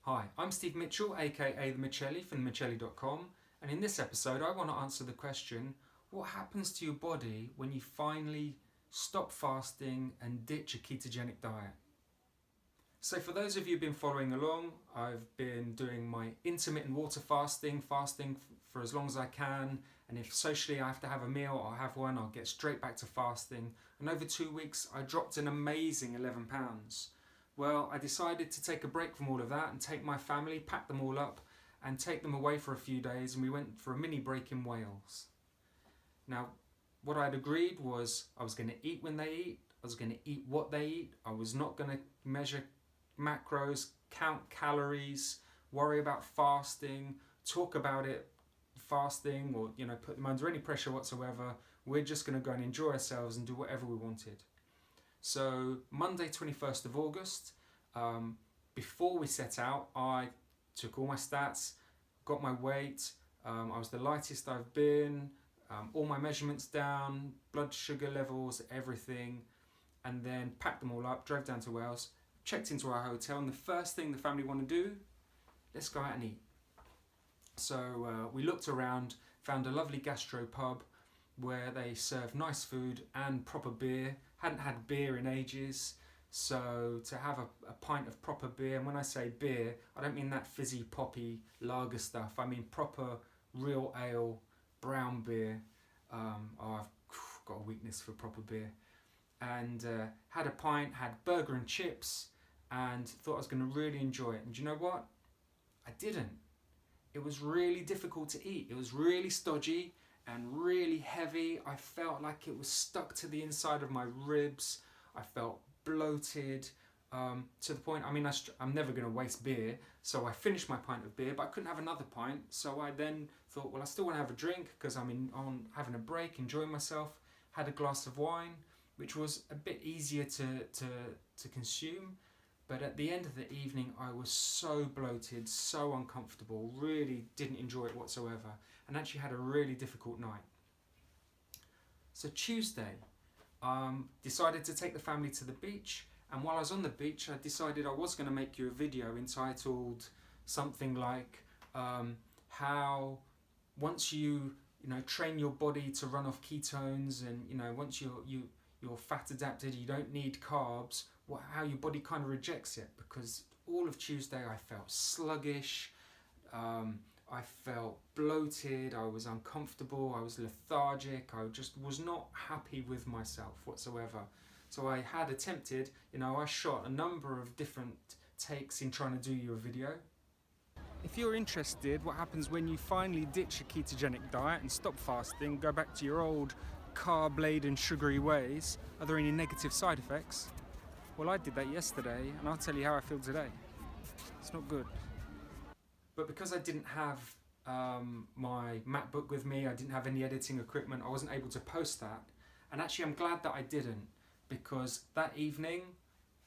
Hi, I'm Steve Mitchell, aka The Michelli from themichelli.com, and in this episode I want to answer the question, what happens to your body when you finally stop fasting and ditch a ketogenic diet? So for those of you who've been following along, I've been doing my intermittent water fasting for as long as I can, and if socially I have to have a meal, I'll have one, I'll get straight back to fasting, and over 2 weeks I dropped an amazing 11 pounds. Well, I decided to take a break from all of that and take my family, pack them all up and take them away for a few days, and we went for a mini break in Wales. Now, what I'd agreed was I was going to eat when they eat, I was going to eat what they eat, I was not going to measure macros, count calories, worry about fasting, talk about it fasting, or put them under any pressure whatsoever. We're just going to go and enjoy ourselves and do whatever we wanted. So Monday 21st of August, before we set out, I took all my stats, got my weight, I was the lightest I've been, all my measurements down, blood sugar levels, everything, and then packed them all up, drove down to Wales, checked into our hotel, and the first thing the family want to do, let's go out and eat. So we looked around, found a lovely gastro pub where they serve nice food and proper beer. Hadn't had beer in ages, so to have a pint of proper beer, and when I say beer, I don't mean that fizzy poppy lager stuff, I mean proper real ale, brown beer. I've got a weakness for proper beer. And had a pint, had burger and chips, and thought I was going to really enjoy it. And do you know what? I didn't. It was really difficult to eat. It was really stodgy and really heavy. I felt like it was stuck to the inside of my ribs. I felt bloated to the point, I'm never going to waste beer, so I finished my pint of beer, but I couldn't have another pint, so I then thought, well, I still want to have a drink because I'm on having a break, enjoying myself. Had a glass of wine, which was a bit easier to consume, but at the end of the evening I was so bloated, so uncomfortable, really didn't enjoy it whatsoever, and actually had a really difficult night. So Tuesday, decided to take the family to the beach, and while I was on the beach I decided I was going to make you a video entitled something like how once you train your body to run off ketones, and once you're fat adapted, you don't need carbs, how your body kind of rejects it. Because all of Tuesday I felt sluggish, I felt bloated, I was uncomfortable, I was lethargic, I just was not happy with myself whatsoever. So I had attempted, I shot a number of different takes in trying to do you a video. If you're interested what happens when you finally ditch a ketogenic diet and stop fasting, go back to your old carb-laden sugary ways, are there any negative side effects? Well, I did that yesterday, and I'll tell you how I feel today. It's not good. But because I didn't have my MacBook with me, I didn't have any editing equipment, I wasn't able to post that. And actually I'm glad that I didn't, because that evening,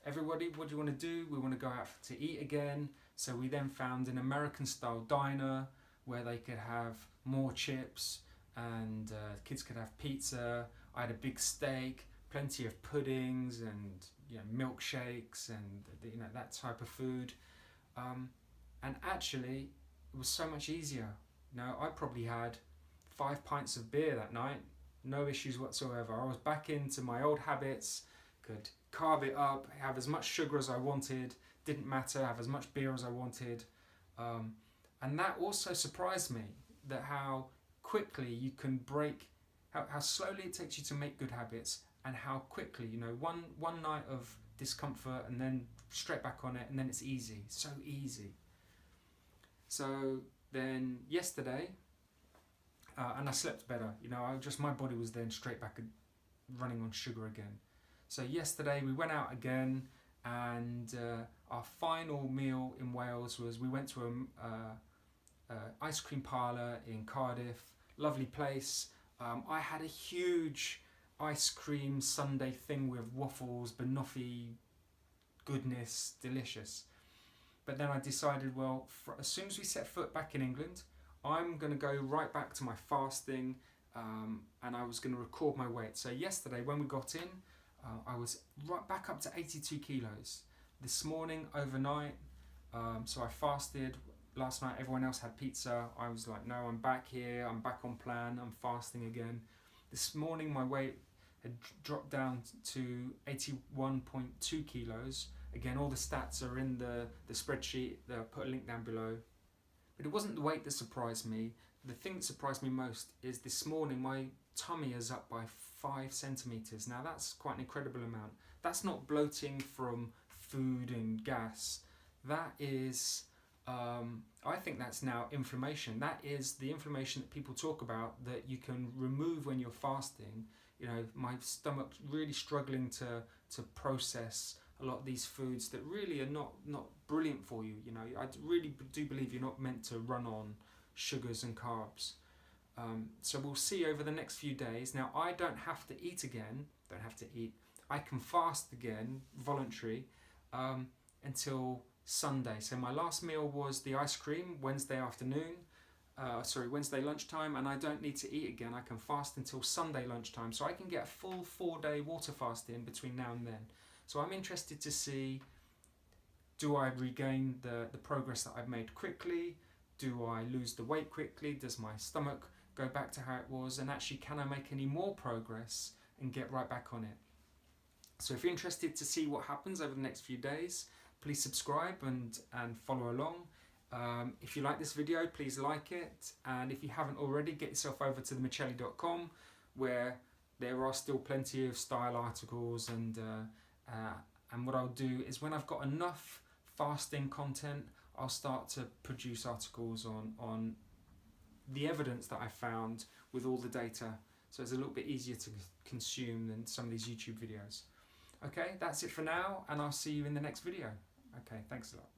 everybody, what do you want to do? We want to go out to eat again. So we then found an American style diner where they could have more chips, and kids could have pizza. I had a big steak, plenty of puddings and milkshakes and that type of food. And actually it was so much easier. I probably had 5 pints of beer that night, no issues whatsoever. I was back into my old habits, could carb it up, have as much sugar as I wanted, didn't matter, have as much beer as I wanted. And that also surprised me, that how quickly you can break, how slowly it takes you to make good habits, and how quickly, one night of discomfort and then straight back on it, and then it's easy, so easy. So then yesterday, and I slept better, my body was then straight back running on sugar again. So yesterday we went out again, and our final meal in Wales was, we went to a ice cream parlour in Cardiff, lovely place. I had a huge ice cream sundae thing with waffles, banoffee goodness, delicious. But then I decided, well, as soon as we set foot back in England, I'm going to go right back to my fasting, and I was going to record my weight. So yesterday when we got in, I was right back up to 82 kilos. This morning, overnight, So I fasted. Last night everyone else had pizza. I was like, no, I'm back here, I'm back on plan, I'm fasting again. This morning my weight had dropped down to 81.2 kilos. Again, all the stats are in the spreadsheet. I'll put a link down below. But it wasn't the weight that surprised me. The thing that surprised me most is this morning my tummy is up by 5 centimeters. Now that's quite an incredible amount. That's not bloating from food and gas. That is, I think that's now inflammation. That is the inflammation that people talk about that you can remove when you're fasting. You know, my stomach's really struggling to process a lot of these foods that really are not brilliant for you. You know, I really do believe you're not meant to run on sugars and carbs. So we'll see over the next few days. Now I don't have to eat again. I can fast again, voluntary, until Sunday. So my last meal was the ice cream Wednesday lunchtime, and I don't need to eat again. I can fast until Sunday lunchtime, so I can get a full 4-day water fast in between now and then. So I'm interested to see, do I regain the progress that I've made quickly? Do I lose the weight quickly? Does my stomach go back to how it was? And actually, can I make any more progress and get right back on it? So if you're interested to see what happens over the next few days, please subscribe and follow along. If you like this video, please like it. And if you haven't already, get yourself over to themichelli.com, where there are still plenty of style articles. And what I'll do is, when I've got enough fasting content, I'll start to produce articles on the evidence that I found with all the data. So it's a little bit easier to consume than some of these YouTube videos. Okay, that's it for now, and I'll see you in the next video. Okay, thanks a lot.